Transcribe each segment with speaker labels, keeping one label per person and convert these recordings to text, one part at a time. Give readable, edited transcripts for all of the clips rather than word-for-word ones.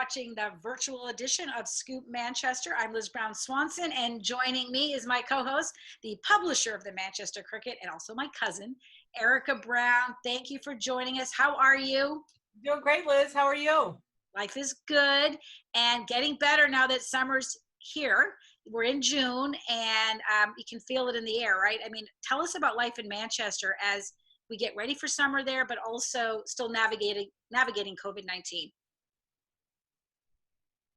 Speaker 1: watching the virtual edition of Scoop Manchester. I'm Liz Brown Swanson, and joining me is my co-host, the publisher of the Manchester Cricket, and also my cousin, Erika Brown. Thank you for joining us. How are you?
Speaker 2: Doing great, Liz. How are you?
Speaker 1: Life is good and getting better now that summer's here. We're in June, and you can feel it in the air, right? I mean, tell us about life in Manchester as we get ready for summer there, but also still navigating COVID-19.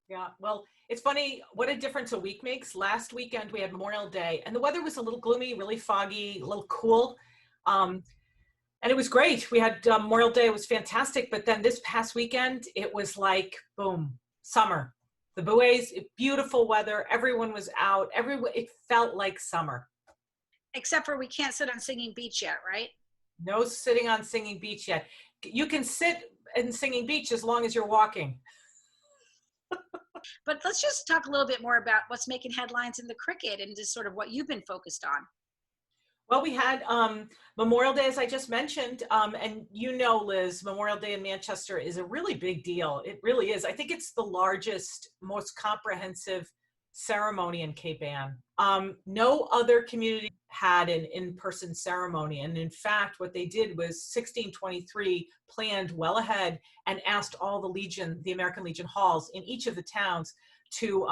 Speaker 2: Yeah, well, it's funny what a difference a week makes. Last weekend we had Memorial Day, and the weather was a little gloomy, really foggy, a little cool, and it was great. We had Memorial Day; it was fantastic. But then this past weekend, it was like boom, summer. The buoys, beautiful weather. Everyone was out. It felt like summer.
Speaker 1: Except for we can't sit on Singing Beach yet, right?
Speaker 2: No sitting on Singing Beach yet. You can sit in Singing Beach as long as you're walking.
Speaker 1: But let's just talk a little bit more about what's making headlines in the cricket and just sort of what you've been focused on.
Speaker 2: Well, we had Memorial Day, as I just mentioned, and you know, Liz, Memorial Day in Manchester is a really big deal. It really is. I think it's the largest, most comprehensive ceremony in Cape Ann. No other community had an in-person ceremony. And in fact, what they did was 1623 planned well ahead and asked all the American Legion halls in each of the towns to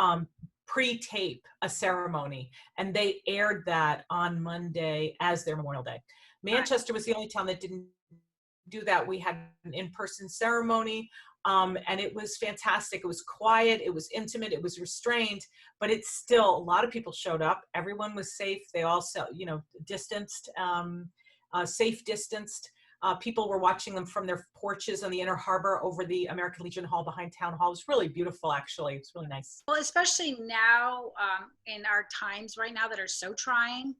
Speaker 2: pre-tape a ceremony. And they aired that on Monday as their Memorial Day. Manchester was the only town that didn't do that. We had an in-person ceremony. And it was fantastic. It was quiet, it was intimate, it was restrained, but it's still, a lot of people showed up. Everyone was safe. They all, distanced, safe distanced. People were watching them from their porches on the Inner Harbor over the American Legion Hall behind Town Hall. It was really beautiful, actually. It's really nice.
Speaker 1: Well, especially now in our times right now that are so trying,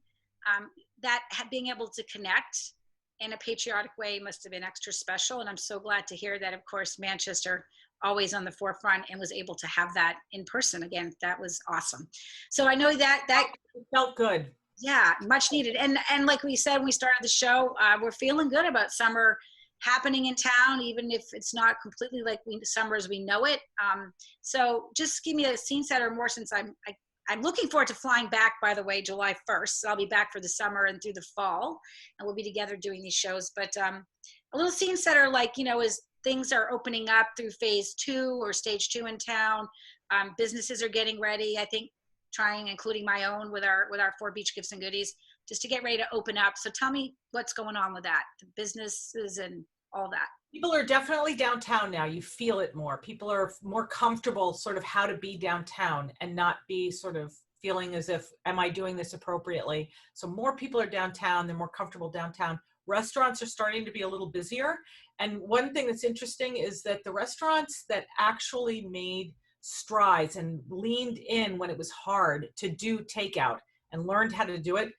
Speaker 1: that being able to connect in a patriotic way must have been extra special. And I'm so glad to hear that, of course, Manchester always on the forefront and was able to have that in person again. That was awesome. So I know that
Speaker 2: it felt good.
Speaker 1: Yeah, much needed. And like we said when we started the show, we're feeling good about summer happening in town, even if it's not completely like summer as we know it. So just give me a scene setter more, since I'm looking forward to flying back, by the way, July 1st. So I'll be back for the summer and through the fall, and we'll be together doing these shows. But a little scene setter, like, as things are opening up through phase 2 or stage 2 in town, businesses are getting ready, I think, including my own with our 4 beach gifts and goodies, just to get ready to open up. So tell me what's going on with that, the businesses and all that.
Speaker 2: People are definitely downtown now. You feel it more. People are more comfortable sort of how to be downtown and not be sort of feeling as if, am I doing this appropriately? So more people are downtown. They're more comfortable downtown. Restaurants are starting to be a little busier. And one thing that's interesting is that the restaurants that actually made strides and leaned in when it was hard to do takeout and learned how to do it,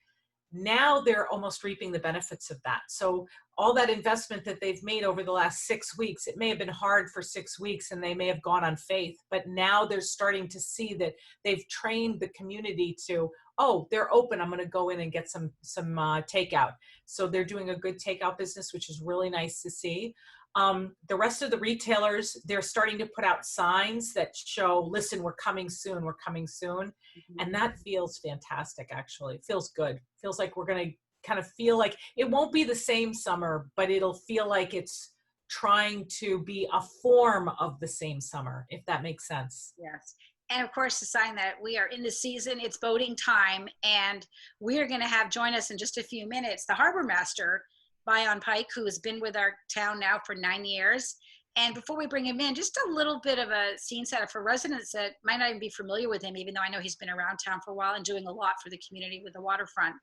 Speaker 2: now they're almost reaping the benefits of that. So all that investment that they've made over the last 6 weeks, it may have been hard for 6 weeks and they may have gone on faith, but now they're starting to see that they've trained the community to, oh, they're open, I'm going to go in and get some takeout. So they're doing a good takeout business, which is really nice to see. The rest of the retailers, they're starting to put out signs that show, listen, we're coming soon, we're coming soon. Mm-hmm. And that feels fantastic, actually. It feels good. Feels like we're going to kind of feel like it won't be the same summer, but it'll feel like it's trying to be a form of the same summer, if that makes sense.
Speaker 1: Yes. And of course, the sign that we are in the season, it's boating time, and we are going to have join us in just a few minutes, the harbor master, Bion Pike, who has been with our town now for 9 years. And before we bring him in, just a little bit of a scene setter for residents that might not even be familiar with him, even though I know he's been around town for a while and doing a lot for the community with the waterfront.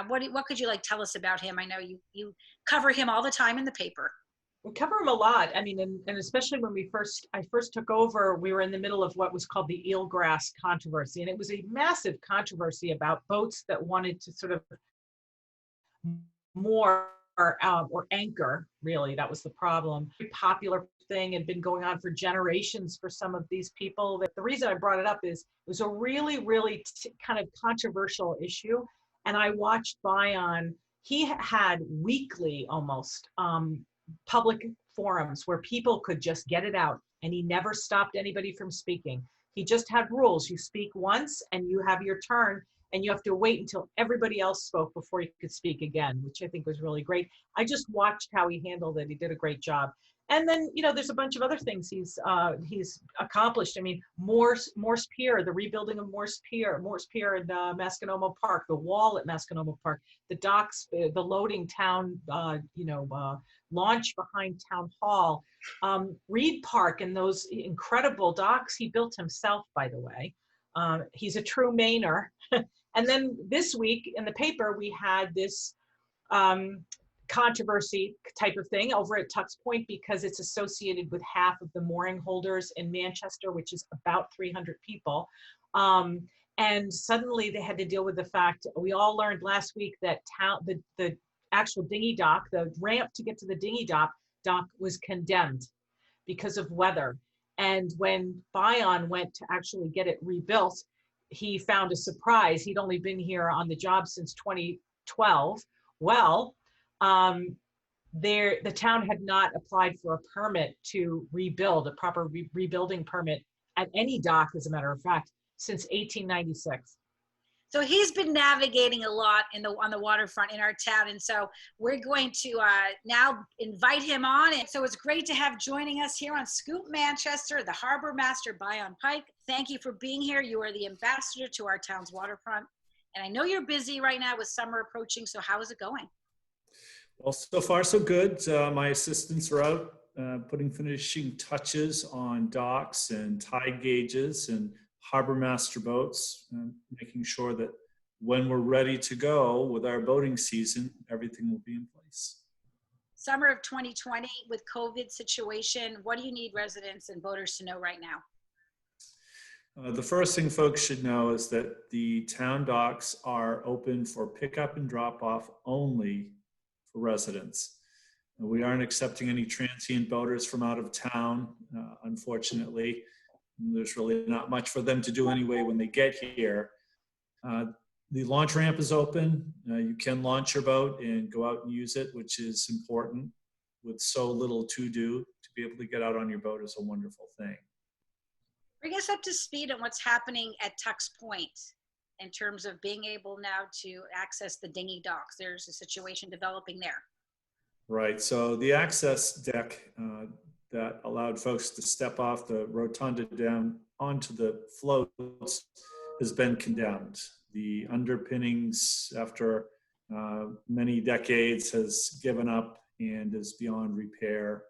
Speaker 1: What could you tell us about him? I know you cover him all the time in the paper.
Speaker 2: We cover him a lot. I mean, and especially when I first took over, we were in the middle of what was called the eelgrass controversy. And it was a massive controversy about boats that wanted to sort of more or anchor, really, that was the problem. Very popular thing, had been going on for generations for some of these people. The reason I brought it up is it was a really, really kind of controversial issue. And I watched Bion, he had weekly almost public forums where people could just get it out. and he never stopped anybody from speaking. He just had rules. You speak once and you have your turn, and you have to wait until everybody else spoke before you could speak again, which I think was really great. I just watched how he handled it. He did a great job. And then, you know, there's a bunch of other things he's accomplished. I mean, Morse Pier, the rebuilding of Morse Pier in Masconomo Park, the wall at Masconomo Park, the docks, the loading town, launch behind Town Hall, Reed Park, and those incredible docks he built himself, by the way. He's a true Mainer. And then this week in the paper, we had this controversy type of thing over at Tux Point because it's associated with half of the mooring holders in Manchester, which is about 300 people. And suddenly they had to deal with the fact, we all learned last week that the actual dinghy dock, the ramp to get to the dinghy dock was condemned because of weather. And when Bion went to actually get it rebuilt, he found a surprise. He'd only been here on the job since 2012. Well, the town had not applied for a permit to rebuild, a proper rebuilding permit at any dock, as a matter of fact, since 1896.
Speaker 1: So he's been navigating a lot on the waterfront in our town, and so we're going to now invite him on. And so it's great to have joining us here on Scoop Manchester, the Harbor Master Bion Pike. Thank you for being here. You are the ambassador to our town's waterfront, and I know you're busy right now with summer approaching. So how is it going?
Speaker 3: Well, so far so good. My assistants are out putting finishing touches on docks and tide gauges and harbor master boats, making sure that when we're ready to go with our boating season, everything will be in place.
Speaker 1: Summer of 2020 with COVID situation, what do you need residents and boaters to know right now?
Speaker 3: The first thing folks should know is that the town docks are open for pickup and drop off only for residents. We aren't accepting any transient boaters from out of town, unfortunately. There's really not much for them to do anyway when they get here. The launch ramp is open. You can launch your boat and go out and use it, which is important. With so little to do, to be able to get out on your boat is a wonderful thing.
Speaker 1: Bring us up to speed on what's happening at Tux Point in terms of being able now to access the dinghy docks. There's a situation developing there.
Speaker 3: Right, so the access deck that allowed folks to step off the rotunda down onto the floats has been condemned. The underpinnings, after many decades, has given up and is beyond repair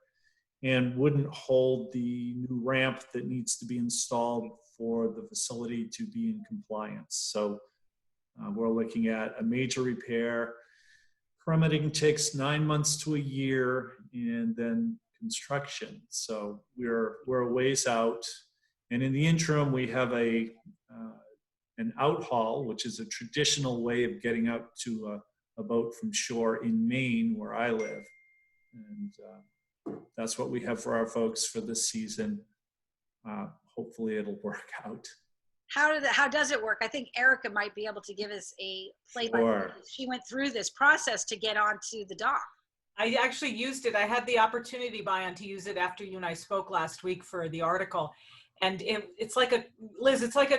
Speaker 3: and wouldn't hold the new ramp that needs to be installed for the facility to be in compliance. So we're looking at a major repair. Permitting takes 9 months to a year, and then construction. So we're a ways out. And in the interim, we have an outhaul, which is a traditional way of getting out to a boat from shore in Maine, where I live. And that's what we have for our folks for this season. Hopefully it'll work out.
Speaker 1: How does it work? I think Erika might be able to give us a play-by-play.
Speaker 3: Sure.
Speaker 1: She went through this process to get onto the dock.
Speaker 2: I actually used it. I had the opportunity, Bion, to use it after you and I spoke last week for the article. And it's like Liz, it's like a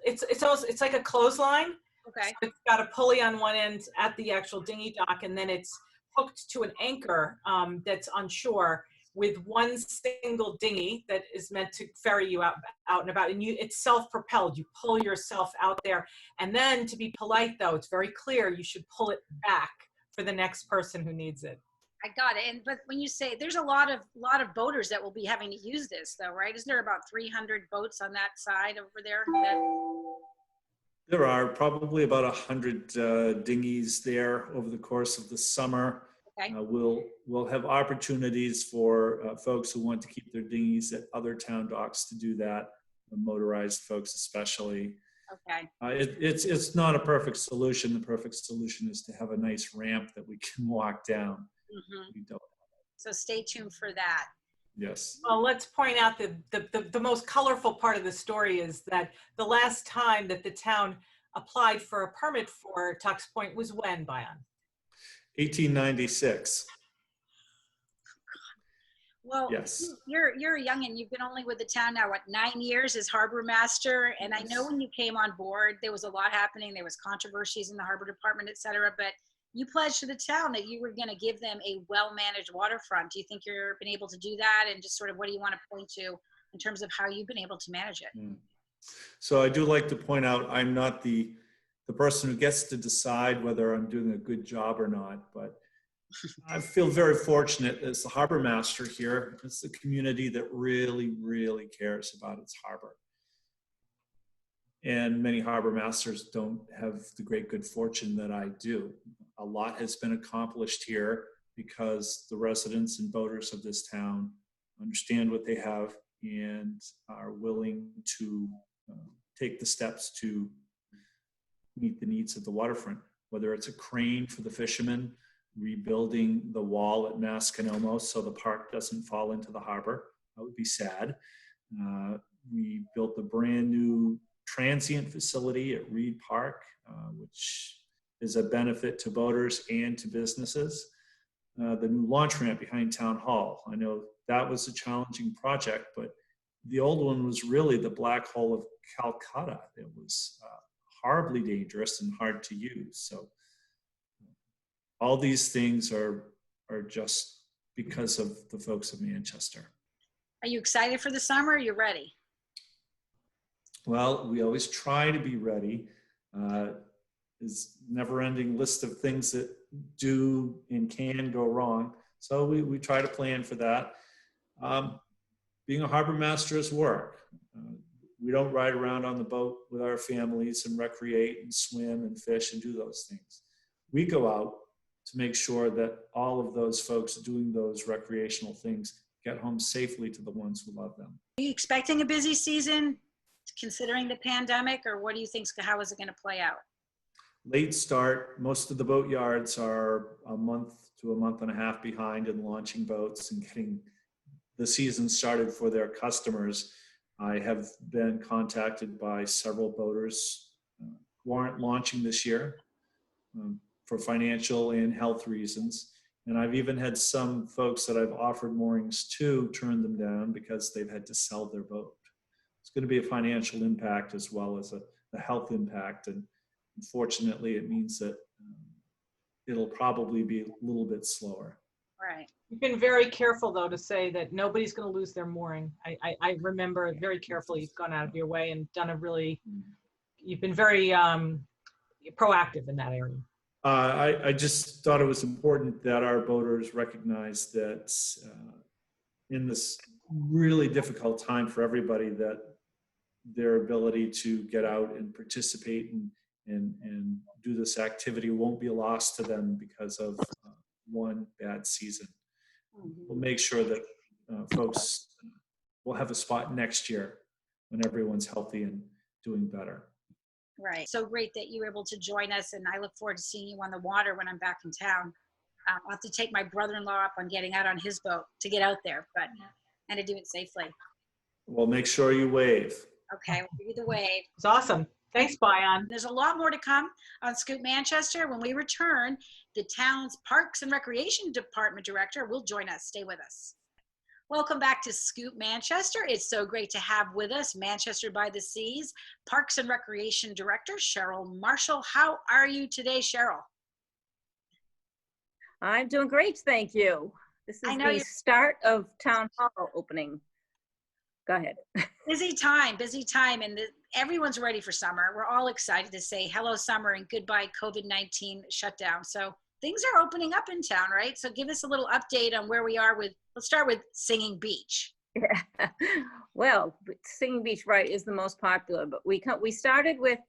Speaker 2: it's like a clothesline.
Speaker 1: Okay.
Speaker 2: So it's got a pulley on one end at the actual dinghy dock, and then it's hooked to an anchor that's on shore with one single dinghy that is meant to ferry you out and about. And it's self-propelled. You pull yourself out there. And then, to be polite though, it's very clear you should pull it back for the next person who needs it.
Speaker 1: I got it. But when you say there's a lot of boaters that will be having to use this though, right? Isn't there about 300 boats on that side over there?
Speaker 3: There are probably about 100 dinghies there over the course of the summer.
Speaker 1: Okay.
Speaker 3: We'll have opportunities for folks who want to keep their dinghies at other town docks to do that, motorized folks especially.
Speaker 1: Okay.
Speaker 3: It's not a perfect solution. The perfect solution is to have a nice ramp that we can walk down.
Speaker 1: Mm-hmm.
Speaker 3: We don't.
Speaker 1: So stay tuned for that.
Speaker 3: Yes.
Speaker 2: Well, let's point out the most colorful part of the story is that the last time that the town applied for a permit for Tux Point was when, Bion?
Speaker 3: 1896.
Speaker 1: Well,
Speaker 3: Yes.
Speaker 1: you're a youngin'. You've been only with the town now, what, 9 years as harbor master? And I know when you came on board, there was a lot happening. There was controversies in the harbor department, et cetera. But you pledged to the town that you were going to give them a well-managed waterfront. Do you think you've been able to do that? And just sort of what do you want to point to in terms of how you've been able to manage it?
Speaker 3: Mm. So I do like to point out, I'm not the person who gets to decide whether I'm doing a good job or not, but I feel very fortunate as the harbor master here. It's the community that really, really cares about its harbor. And many harbor masters don't have the great good fortune that I do. A lot has been accomplished here because the residents and boaters of this town understand what they have and are willing to take the steps to meet the needs of the waterfront, whether it's a crane for the fishermen, rebuilding the wall at Masconomo so the park doesn't fall into the harbor. That would be sad. We built the brand new transient facility at Reed Park, which is a benefit to boaters and to businesses. The new launch ramp behind Town Hall. I know that was a challenging project, but the old one was really the black hole of Calcutta. It was horribly dangerous and hard to use. So all these things are just because of the folks of Manchester.
Speaker 1: Are you excited for the summer? Are you ready?
Speaker 3: Well, we always try to be ready. Is never-ending list of things that do and can go wrong. So we try to plan for that. Being a harbor master is work. We don't ride around on the boat with our families and recreate and swim and fish and do those things. We go out to make sure that all of those folks doing those recreational things get home safely to the ones who love them.
Speaker 1: Are you expecting a busy season considering the pandemic, or what do you think, how is it going to play out?
Speaker 3: Late start. Most of the boat yards are a month to a month and a half behind in launching boats and getting the season started for their customers. I have been contacted by several boaters who aren't launching this year for financial and health reasons. And I've even had some folks that I've offered moorings to turn them down because they've had to sell their boat. It's going to be a financial impact as well as a health impact. And unfortunately, it means that it'll probably be a little bit slower.
Speaker 1: Right.
Speaker 2: You've been very careful, though, to say that nobody's going to lose their mooring. I remember very carefully you've gone out of your way and done you've been very proactive in that area.
Speaker 3: I just thought it was important that our boaters recognize that in this really difficult time for everybody, that their ability to get out and participate and do this activity won't be lost to them because of one bad season. We'll make sure that folks will have a spot next year when everyone's healthy and doing better.
Speaker 1: Right. So great that you were able to join us, and I look forward to seeing you on the water when I'm back in town. I'll have to take my brother-in-law up on getting out on his boat to get out there, and to do it safely.
Speaker 3: Well, make sure you wave.
Speaker 1: Okay, we'll give you the wave.
Speaker 2: It's awesome. Thanks, Bayan.
Speaker 1: There's a lot more to come on Scoop Manchester. When we return, the town's Parks and Recreation Department Director will join us. Stay with us. Welcome back to Scoop Manchester. It's so great to have with us Manchester by the Seas Parks and Recreation Director Cheryl Marshall. How are you today, Cheryl?
Speaker 4: I'm doing great, thank you. This is the start of Town Hall opening. Go ahead.
Speaker 1: Busy time, and everyone's ready for summer. We're all excited to say hello summer and goodbye COVID-19 shutdown. So things are opening up in town, right? So give us a little update on where we are let's start with Singing Beach.
Speaker 4: Yeah. Well, Singing Beach, right, is the most popular, but we started with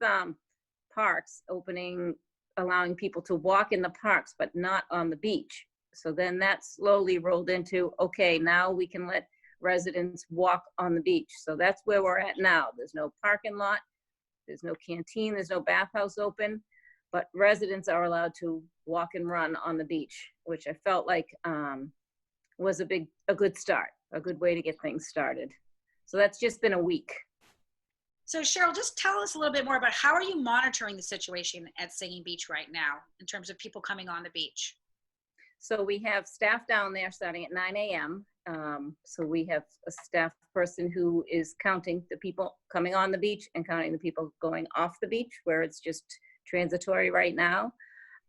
Speaker 4: parks opening, allowing people to walk in the parks, but not on the beach. So then that slowly rolled into, okay, now we can let residents walk on the beach. So that's where we're at now. There's no parking lot, there's no canteen, there's no bathhouse open, but residents are allowed to walk and run on the beach, which I felt like was a good start, a good way to get things started. So that's just been a week.
Speaker 1: So Cheryl, just tell us a little bit more about how are you monitoring the situation at Singing Beach right now in terms of people coming on the beach?
Speaker 4: So we have staff down there starting at 9 a.m. So we have a staff person who is counting the people coming on the beach and counting the people going off the beach, where it's just transitory right now.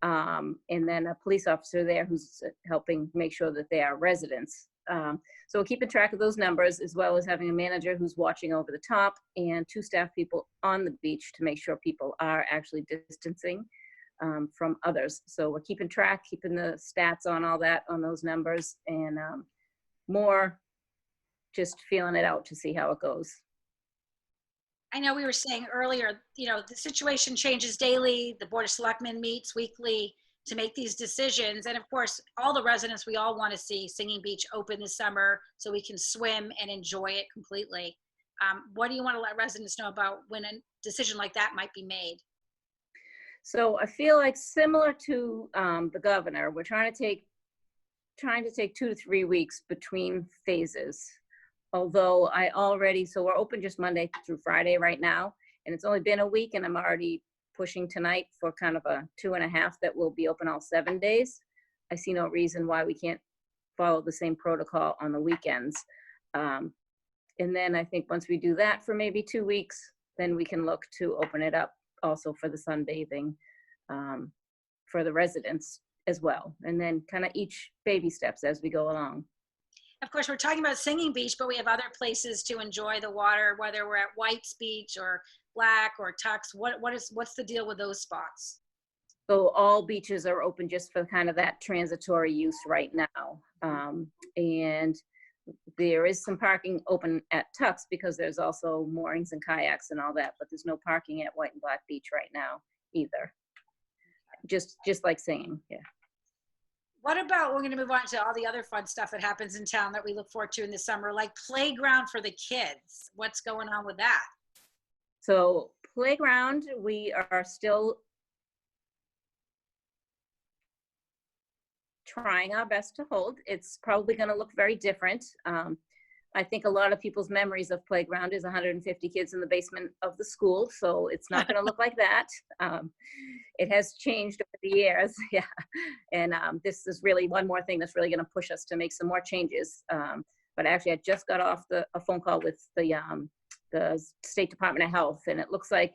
Speaker 4: And then a police officer there who's helping make sure that they are residents. So we're keeping track of those numbers, as well as having a manager who's watching over the top and 2 staff people on the beach to make sure people are actually distancing from others. So we're keeping track, keeping the stats on all that, on those numbers, and more just feeling it out to see how it goes.
Speaker 1: I know we were saying earlier, the situation changes daily. The Board of Selectmen meets weekly to make these decisions. And of course, all the residents, we all want to see Singing Beach open this summer so we can swim and enjoy it completely. What do you want to let residents know about when a decision like that might be made?
Speaker 4: So I feel like similar to the governor, we're trying to take 2 to 3 weeks between phases. Although so we're open just Monday through Friday right now, and it's only been a week, and I'm already pushing tonight for kind of a 2.5 that will be open all 7 days. I see no reason why we can't follow the same protocol on the weekends. And then I think once we do that for maybe 2 weeks, then we can look to open it up also for the sunbathing for the residents as well. And then kind of each baby steps as we go along.
Speaker 1: Of course, we're talking about Singing Beach, but we have other places to enjoy the water, whether we're at White's Beach or Black or Tux. What's the deal with those spots?
Speaker 4: So all beaches are open just for kind of that transitory use right now. And there is some parking open at Tux because there's also moorings and kayaks and all that, but there's no parking at White and Black Beach right now either. Just like Singing, yeah.
Speaker 1: What about, we're going to move on to all the other fun stuff that happens in town that we look forward to in the summer, like playground for the kids. What's going on with that?
Speaker 4: So playground, we are still trying our best to hold. It's probably going to look very different. I think a lot of people's memories of playground is 150 kids in the basement of the school, so it's not going to look like that. It has changed over the years, yeah. And this is really one more thing that's really going to push us to make some more changes. But actually, I just got off a phone call with the State Department of Health, and it looks like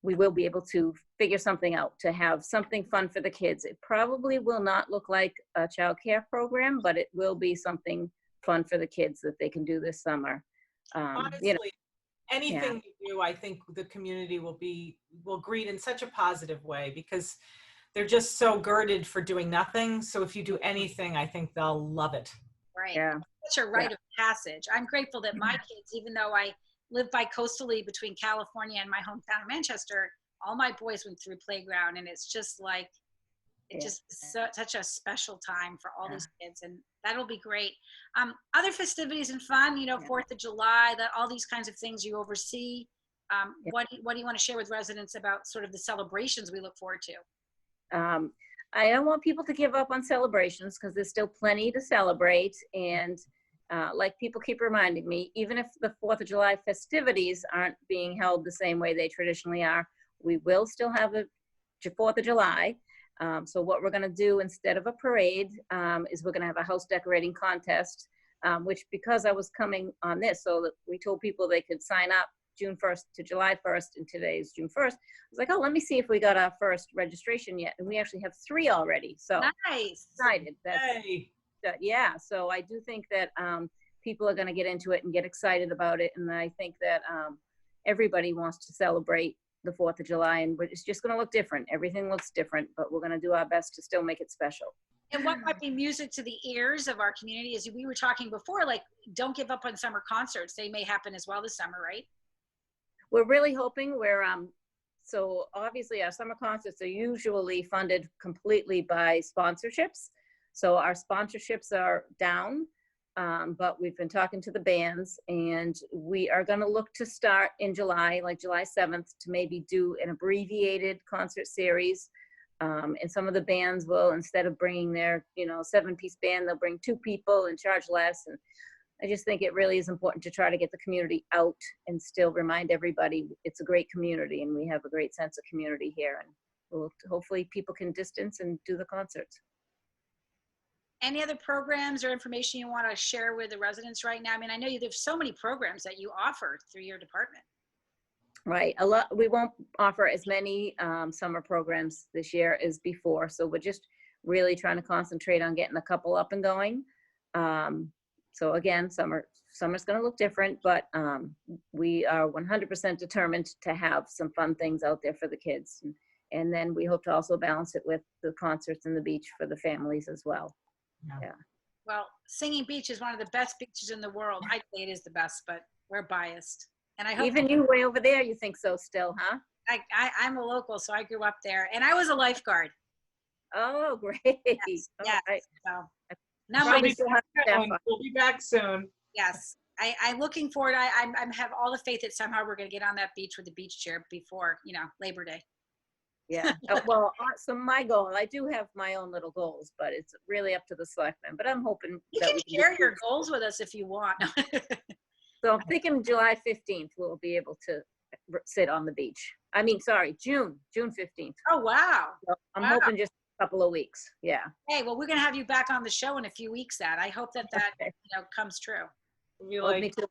Speaker 4: we will be able to figure something out to have something fun for the kids. It probably will not look like a child care program, but it will be something fun for the kids that they can do this summer.
Speaker 2: Honestly, anything you do, I think the community will greet in such a positive way, because they're just so girded for doing nothing. So if you do anything, I think they'll love it.
Speaker 1: Right.
Speaker 4: Yeah.
Speaker 1: Such a rite of passage. I'm grateful that my kids, even though I live bi-coastally between California and my hometown of Manchester, all my boys went through playground, and it's just like, such a special time for all these kids, and that'll be great. Other festivities and fun, 4th of July, all these kinds of things you oversee. What do you want to share with residents about sort of the celebrations we look forward to?
Speaker 4: I don't want people to give up on celebrations, because there's still plenty to celebrate. And like people keep reminding me, even if the 4th of July festivities aren't being held the same way they traditionally are, we will still have a 4th of July. So what we're going to do instead of a parade is we're going to have a house decorating contest, which, because I was coming on this, so that we told people they could sign up June 1st to July 1st, and today is June 1st. I was like, oh, let me see if we got our first registration yet. And we actually have 3 already. So
Speaker 1: nice.
Speaker 4: Excited. Yeah. So I do think that people are going to get into it and get excited about it. And I think that everybody wants to celebrate the 4th of July, and it's just going to look different. Everything looks different, but we're going to do our best to still make it special.
Speaker 1: And what might be music to the ears of our community, as we were talking before, like, don't give up on summer concerts. They may happen as well this summer, right?
Speaker 4: We're really hoping so obviously our summer concerts are usually funded completely by sponsorships. So our sponsorships are down. But we've been talking to the bands, and we are going to look to start in July, like July 7th, to maybe do an abbreviated concert series. And some of the bands will, instead of bringing their, 7-piece band, they'll bring 2 people and charge less. And I just think it really is important to try to get the community out and still remind everybody it's a great community, and we have a great sense of community here. And hopefully people can distance and do the concerts.
Speaker 1: Any other programs or information you want to share with the residents right now? I mean, I know there's so many programs that you offer through your department.
Speaker 4: Right. A lot. We won't offer as many summer programs this year as before. So we're just really trying to concentrate on getting a couple up and going. So again, summer's going to look different, but we are 100% determined to have some fun things out there for the kids. And then we hope to also balance it with the concerts and the beach for the families as well. Yeah.
Speaker 1: Well, Singing Beach is one of the best beaches in the world. I'd say it is the best, but we're biased. And I hope
Speaker 4: Even you way over there, you think so still, huh?
Speaker 1: I'm a local, so I grew up there, and I was a lifeguard.
Speaker 4: Oh, great.
Speaker 1: Yes. Yes.
Speaker 4: Right.
Speaker 1: So,
Speaker 2: We'll be back soon.
Speaker 1: yes. I'm looking forward. I have all the faith that somehow we're going to get on that beach with the beach chair before, Labor Day.
Speaker 4: Yeah. Well, so my goal, I do have my own little goals, but it's really up to the selectmen. But I'm hoping
Speaker 1: you can share your goals with us if you want.
Speaker 4: So I'm thinking July 15th, we'll be able to sit on the beach. I mean, sorry, June 15th.
Speaker 1: Oh, wow.
Speaker 4: So I'm hoping just a couple of weeks. Yeah.
Speaker 1: Hey, well, we're going to have you back on the show in a few weeks. I hope that
Speaker 4: Okay.
Speaker 1: comes true.
Speaker 2: Like,
Speaker 4: me too.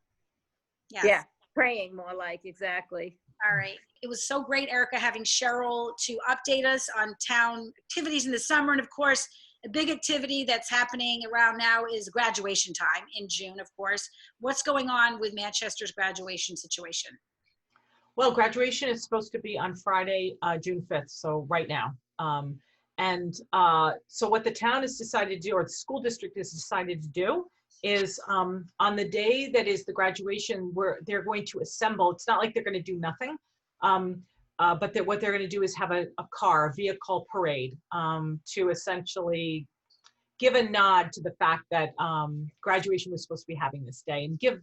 Speaker 1: Yes.
Speaker 4: Yeah. Praying more like, exactly.
Speaker 1: All right. It was so great, Erika, having Cheryl to update us on town activities in the summer. And of course, a big activity that's happening around now is graduation time in June, of course. What's going on with Manchester's graduation situation?
Speaker 2: Well, graduation is supposed to be on Friday, June 5th, so right now. So what the town has decided to do, or the school district has decided to do, is on the day that is the graduation, they're going to assemble. It's not like they're going to do nothing, but what they're going to do is have a vehicle parade to essentially give a nod to the fact that graduation was supposed to be having this day, and give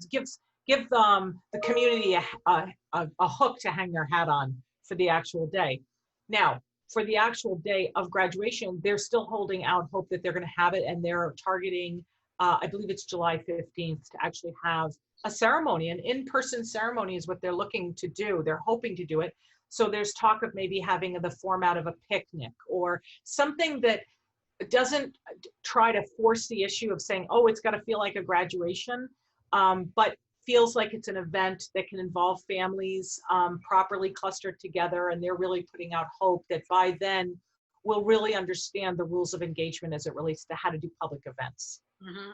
Speaker 2: the community a hook to hang their hat on for the actual day. Now, for the actual day of graduation, they're still holding out hope that they're going to have it, and they're targeting, I believe it's July 15th, to actually have a ceremony. An in-person ceremony is what they're looking to do. They're hoping to do it. So there's talk of maybe having the format of a picnic or something that doesn't try to force the issue of saying, oh, it's got to feel like a graduation, but feels like it's an event that can involve families properly clustered together. And they're really putting out hope that by then we'll really understand the rules of engagement as it relates to how to do public events.
Speaker 1: Mm-hmm.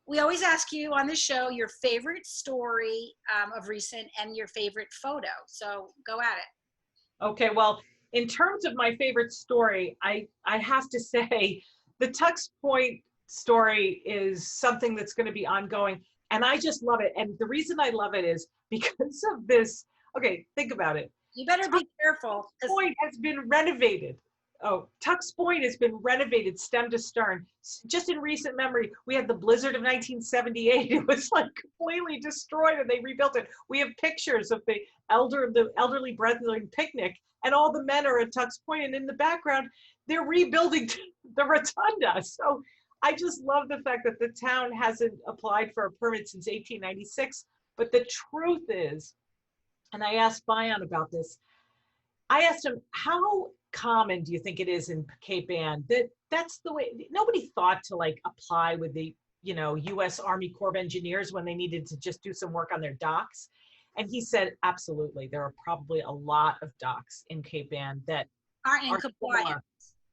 Speaker 1: We always ask you on the show your favorite story of recent and your favorite photo. So go at it.
Speaker 2: Okay, well, in terms of my favorite story, I have to say the Tux Point story is something that's going to be ongoing, and I just love it. And the reason I love it is because of this. Okay, think about it.
Speaker 1: You better be careful.
Speaker 2: Tux Point has been renovated. Oh, Tux Point has been renovated stem to stern. Just in recent memory, we had the blizzard of 1978. It was like completely destroyed, and they rebuilt it. We have pictures of the elderly brethren picnic, and all the men are at Tux Point, and in the background, they're rebuilding the rotunda. So I just love the fact that the town hasn't applied for a permit since 1896. But the truth is, and I asked Bayan about this, I asked him, how common do you think it is in Cape Ann that's the way? Nobody thought to like apply with the U.S. Army Corps of Engineers when they needed to just do some work on their docks. And he said, absolutely, there are probably a lot of docks in Cape Ann that
Speaker 1: aren't in compliance.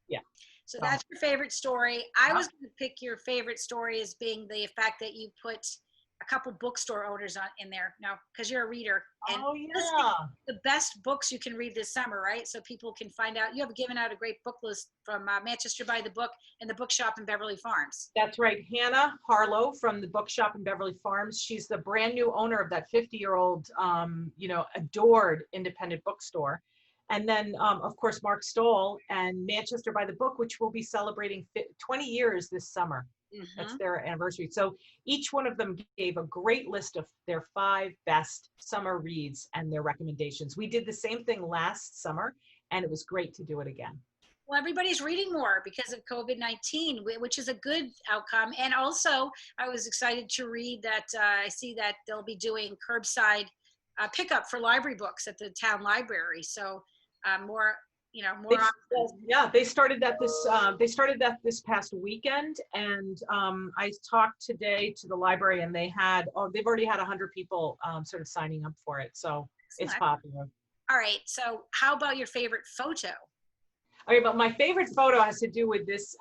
Speaker 2: Yeah.
Speaker 1: So that's your favorite story. I was going to pick your favorite story as being the fact that you put a couple bookstore owners in there now, because you're a reader. And
Speaker 2: oh yeah,
Speaker 1: the best books you can read this summer, right? So people can find out. You have given out a great book list from Manchester by the Book and the Bookshop in Beverly Farms.
Speaker 2: That's right. Hannah Harlow from the Bookshop in Beverly Farms. She's the brand new owner of that 50-year-old, adored independent bookstore. And then, of course, Mark Stoll and Manchester by the Book, which will be celebrating 20 years this summer. Mm-hmm. That's their anniversary. So each one of them gave a great list of their 5 best summer reads and their recommendations. We did the same thing last summer, and it was great to do it again.
Speaker 1: Well, everybody's reading more because of COVID-19, which is a good outcome. And also, I was excited to read that I see that they'll be doing curbside pickup for library books at the town library. So more more
Speaker 2: yeah, they started that this past weekend, and I talked today to the library, and they've already had 100 people sort of signing up for it, so it's popular.
Speaker 1: All right, so how about your favorite photo?
Speaker 2: Okay, but my favorite photo has to do with this.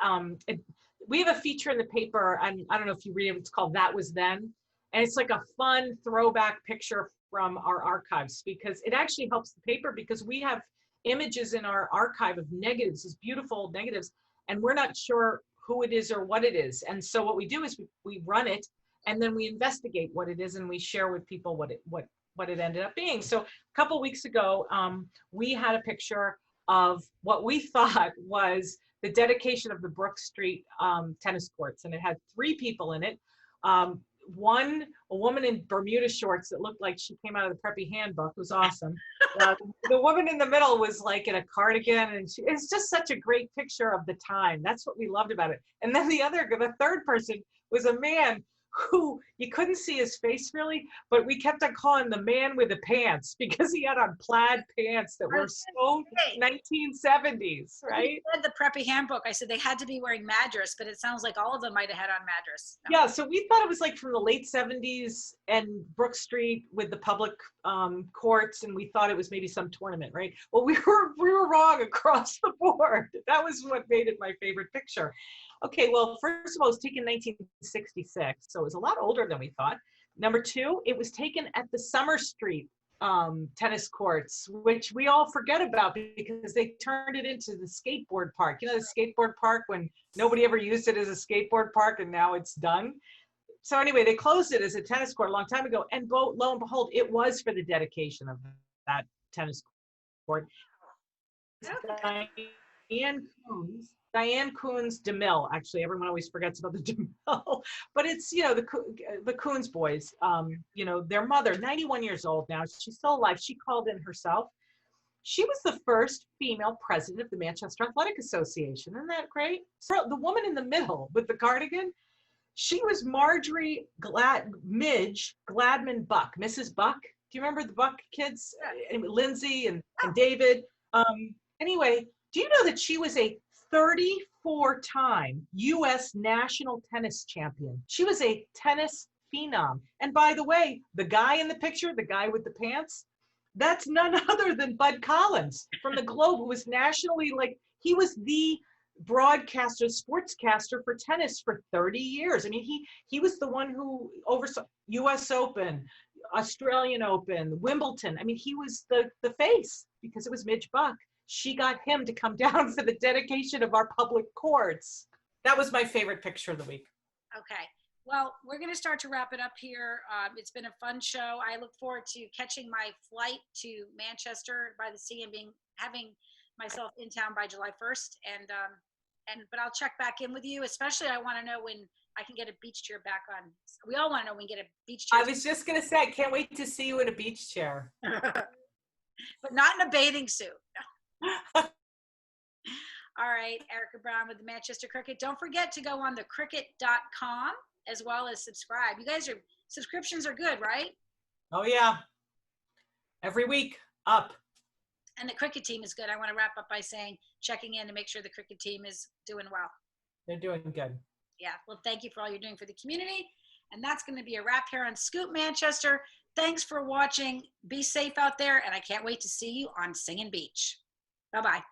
Speaker 2: We have a feature in the paper, and I don't know if you read it, it's called That Was Then. And it's like a fun throwback picture from our archives, because it actually helps the paper, because we have images in our archive of negatives, these beautiful negatives, and we're not sure who it is or what it is. And so what we do is we run it, and then we investigate what it is, and we share with people what it ended up being. So a couple weeks ago, we had a picture of what we thought was the dedication of the Brook Street tennis courts, and it had 3 people in it. One, a woman in Bermuda shorts that looked like she came out of the Preppy Handbook. It was awesome. The woman in the middle was like in a cardigan, and it's just such a great picture of the time. That's what we loved about it. And then the third person was a man who you couldn't see his face really, but we kept on calling the man with the pants, because he had on plaid pants that were so 1970s, right?
Speaker 1: I read the Preppy Handbook. I said they had to be wearing Madras, but it sounds like all of them might have had on Madras. No.
Speaker 2: Yeah, so we thought it was like from the late 70s and Brook Street with the public courts, and we thought it was maybe some tournament, right? Well, we were wrong across the board. That was what made it my favorite picture. Okay, well, first of all, it was taken in 1966, so it was a lot older than we thought. Number 2, it was taken at the Summer Street tennis courts, which we all forget about because they turned it into the skateboard park. You know, the skateboard park when nobody ever used it as a skateboard park, and now it's done. So anyway, they closed it as a tennis court a long time ago, and lo and behold, it was for the dedication of that tennis court. Diane Coons DeMille, actually, everyone always forgets about the DeMille, but it's, the Coons boys, their mother, 91 years old now, she's still alive. She called in herself. She was the first female president of the Manchester Athletic Association. Isn't that great? So the woman in the middle with the cardigan, she was Marjorie Midge Gladman Buck, Mrs. Buck. Do you remember the Buck kids? Lindsay and David. Anyway, do you know that she was a 34-time U.S. national tennis champion? She was a tennis phenom. And by the way, the guy in the picture, the guy with the pants, that's none other than Bud Collins from the Globe, who was nationally, he was the broadcaster, sportscaster for tennis for 30 years. I mean, he was the one who oversaw U.S. Open, Australian Open, Wimbledon. I mean, he was the face, because it was Midge Buck. She got him to come down for the dedication of our public courts. That was my favorite picture of the week.
Speaker 1: Okay. Well, we're going to start to wrap it up here. It's been a fun show. I look forward to catching my flight to Manchester by the sea and having myself in town by July 1st. But I'll check back in with you. Especially, I want to know when I can get a beach chair back on. We all want to know when we can get a beach chair.
Speaker 2: I was just going to say, I can't wait to see you in a beach chair.
Speaker 1: But not in a bathing suit. All right, Erika Brown with the Manchester Cricket. Don't forget to go on thecricket.com as well as subscribe. You guys, subscriptions are good, right?
Speaker 2: Oh yeah. Every week up.
Speaker 1: And the cricket team is good. I want to wrap up by saying, checking in to make sure the cricket team is doing well.
Speaker 2: They're doing good.
Speaker 1: Yeah. Well, thank you for all you're doing for the community. And that's going to be a wrap here on Scoop Manchester. Thanks for watching. Be safe out there. And I can't wait to see you on Singin' Beach. Bye-bye.